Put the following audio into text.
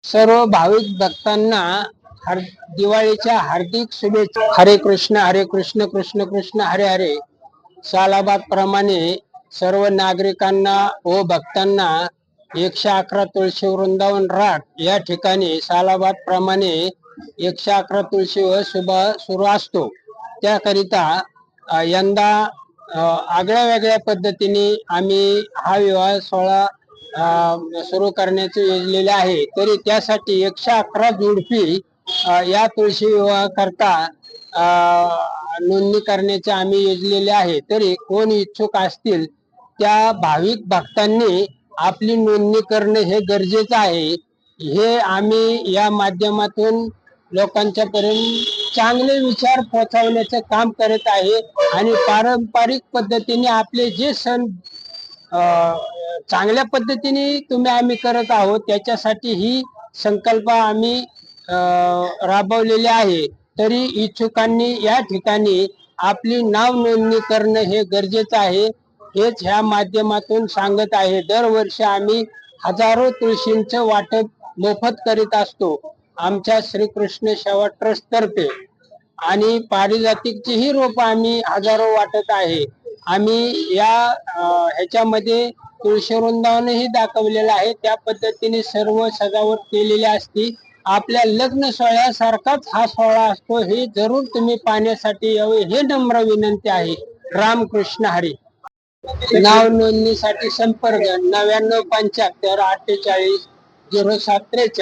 सर्व भाविक भक्तांना दिवाळीच्या हार्दिक शुभेच्छा। हरे कृष्ण कृष्ण कृष्ण हरे हरे। सालाबाद प्रमाणे सर्व नागरिकांना व भक्तांना 111 तुळशी वृंदावन राट या ठिकाणी सालाबाद प्रमाणे 111 तुळशी व सुरू असतो। त्याकरिता यंदा आगळ्या वेगळ्या पद्धतीने आम्ही हा विवाह सोहळा सुरू करण्याचे योजलेले आहे। तरी त्यासाठी 111 जोडपी या तुळशी विवाह करता नोंदणी करण्याचे आम्ही योजलेले आहे। तरी कोण इच्छुक असतील त्या भाविक भक्तांनी आपली नोंदणी करणे हे गरजेचं आहे। हे आम्ही या माध्यमातून लोकांच्या पर्यंत चांगले विचार पोहोचवण्याचे काम करत आहे आणि पारंपरिक पद्धतीने आपले जे सण चांगल्या पद्धतीने आम्ही करत आहोत, त्याच्यासाठी ही संकल्प आम्ही राबवलेले आहे। तरी इच्छुकांनी या ठिकाणी आपली नाव नोंदणी करणे हे गरजेचं आहे, हेच ह्या माध्यमातून सांगत आहे। दरवर्षी आम्ही हजारो तुळशींचं वाटप मोफत करीत असतो आमच्या श्रीकृष्ण सेवा ट्रस्ट तर्फे, आणि पारिजातिकची ही रोप आम्ही हजारो वाटत आहे। आम्ही या ह्याच्यामध्ये तुळशी वृंदावनही दाखवलेलं आहे, त्या पद्धतीने सर्व सजावट केलेली असती। आपल्या लग्न सोहळ्यासारखाच हा सोहळा असतो, हे जरूर तुम्ही पाहण्यासाठी यावे हे नम्र विनंती आहे। रामकृष्ण हरी। नाव नोंदणीसाठी संपर्क 9975 48 0743।